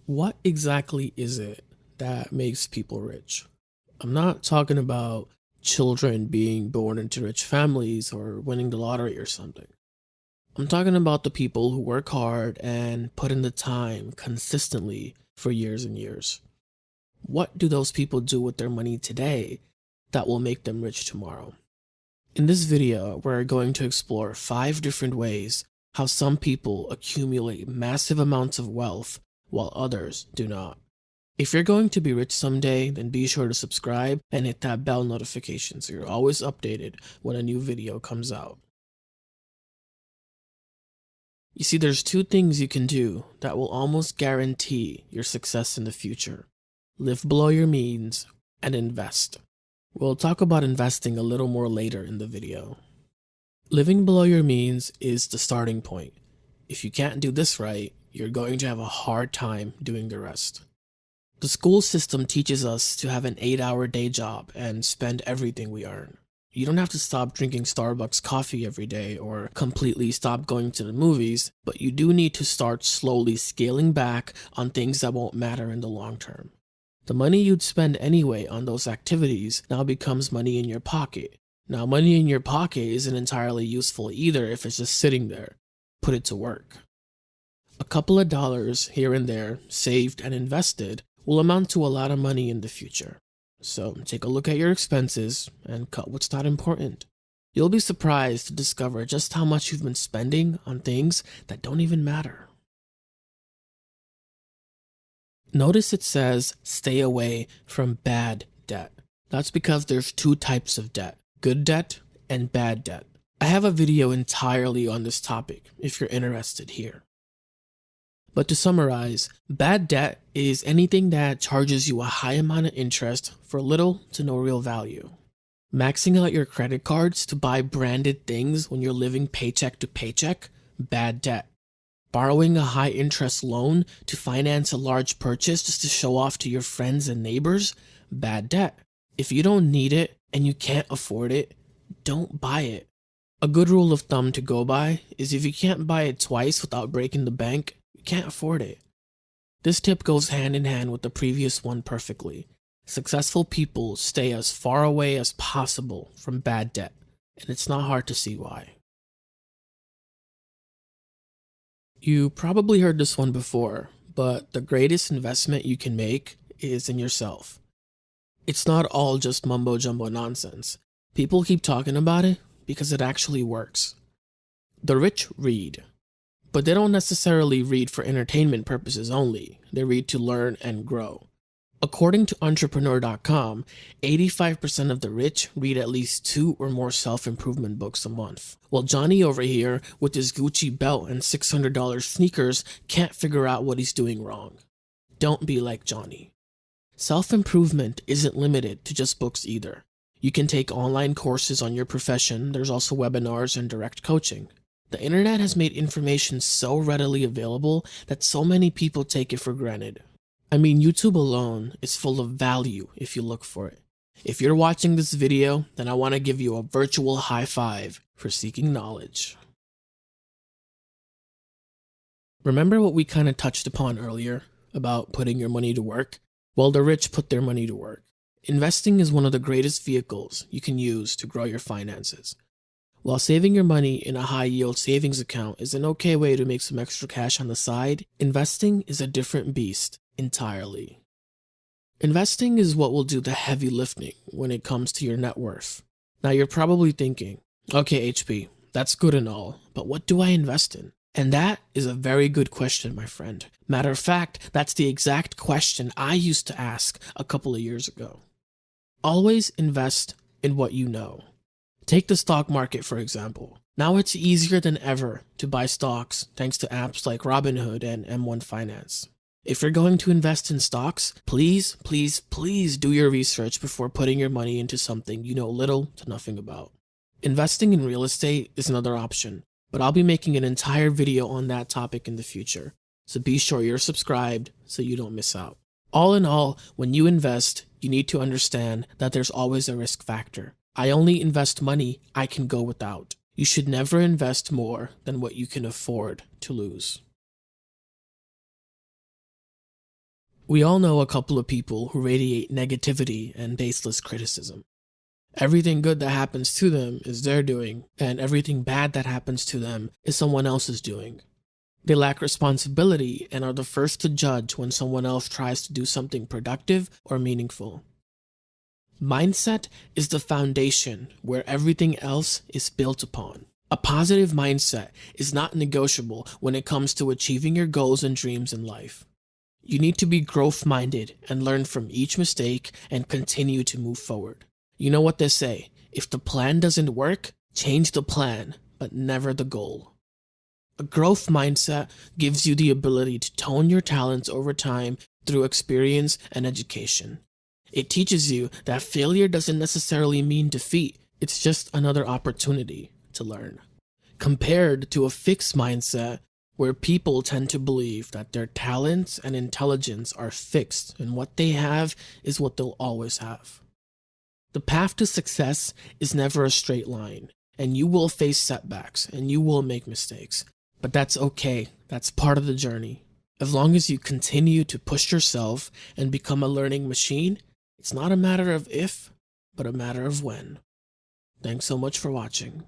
What exactly is it that makes people rich? I'm not talking about children being born into rich families or winning the lottery or something. I'm talking about the people who work hard and put in the time consistently for years and years. What do those people do with their money today that will make them rich tomorrow? In this video, we're going to explore 5 different ways how some people accumulate massive amounts of wealth while others do not. If you're going to be rich someday, then be sure to subscribe and hit that bell notification so you're always updated when a new video comes out. You see, there's 2 things you can do that will almost guarantee your success in the future. Live below your means and invest. We'll talk about investing a little more later in the video. Living below your means is the starting point. If you can't do this right, you're going to have a hard time doing the rest. The school system teaches us to have an 8-hour day job and spend everything we earn. You don't have to stop drinking Starbucks coffee every day or completely stop going to the movies, but you do need to start slowly scaling back on things that won't matter in the long term. The money you'd spend anyway on those activities now becomes money in your pocket. Now, money in your pocket isn't entirely useful either if it's just sitting there. Put it to work. A couple of dollars here and there, saved and invested, will amount to a lot of money in the future. So take a look at your expenses and cut what's not important. You'll be surprised to discover just how much you've been spending on things that don't even matter. Notice it says stay away from bad debt. That's because there's 2 types of debt, good debt and bad debt. I have a video entirely on this topic if you're interested here. But to summarize, bad debt is anything that charges you a high amount of interest for little to no real value. Maxing out your credit cards to buy branded things when you're living paycheck to paycheck, bad debt. Borrowing a high interest loan to finance a large purchase just to show off to your friends and neighbors, bad debt. If you don't need it and you can't afford it, don't buy it. A good rule of thumb to go by is if you can't buy it twice without breaking the bank, you can't afford it. This tip goes hand in hand with the previous one perfectly. Successful people stay as far away as possible from bad debt, and it's not hard to see why. You probably heard this one before, but the greatest investment you can make is in yourself. It's not all just mumbo jumbo nonsense. People keep talking about it because it actually works. The rich read, but they don't necessarily read for entertainment purposes only. They read to learn and grow. According to entrepreneur.com, 85% of the rich read at least 2 or more self-improvement books a month. While Johnny over here, with his Gucci belt and $600 sneakers, can't figure out what he's doing wrong. Don't be like Johnny. Self-improvement isn't limited to just books either. You can take online courses on your profession. There's also webinars and direct coaching. The internet has made information so readily available that so many people take it for granted. I mean, YouTube alone is full of value if you look for it. If you're watching this video, then I want to give you a virtual high five for seeking knowledge. Remember what we kind of touched upon earlier about putting your money to work? Well, the rich put their money to work. Investing is one of the greatest vehicles you can use to grow your finances. While saving your money in a high-yield savings account is an okay way to make some extra cash on the side, investing is a different beast entirely. Investing is what will do the heavy lifting when it comes to your net worth. Now you're probably thinking, okay, HP, that's good and all, but what do I invest in? And that is a very good question, my friend. Matter of fact, that's the exact question I used to ask a couple of years ago. Always invest in what you know. Take the stock market, for example. Now it's easier than ever to buy stocks thanks to apps like Robinhood and M1 Finance. If you're going to invest in stocks, please, please, please do your research before putting your money into something you know little to nothing about. Investing in real estate is another option, but I'll be making an entire video on that topic in the future, so be sure you're subscribed so you don't miss out. All in all, when you invest, you need to understand that there's always a risk factor. I only invest money I can go without. You should never invest more than what you can afford to lose. We all know a couple of people who radiate negativity and baseless criticism. Everything good that happens to them is their doing, and everything bad that happens to them is someone else's doing. They lack responsibility and are the first to judge when someone else tries to do something productive or meaningful. Mindset is the foundation where everything else is built upon. A positive mindset is not negotiable when it comes to achieving your goals and dreams in life. You need to be growth-minded and learn from each mistake and continue to move forward. You know what they say, if the plan doesn't work, change the plan, but never the goal. A growth mindset gives you the ability to tone your talents over time through experience and education. It teaches you that failure doesn't necessarily mean defeat, it's just another opportunity to learn. Compared to a fixed mindset where people tend to believe that their talents and intelligence are fixed and what they have is what they'll always have. The path to success is never a straight line, and you will face setbacks and you will make mistakes, but that's okay. That's part of the journey. As long as you continue to push yourself and become a learning machine, it's not a matter of if, but a matter of when. Thanks so much for watching.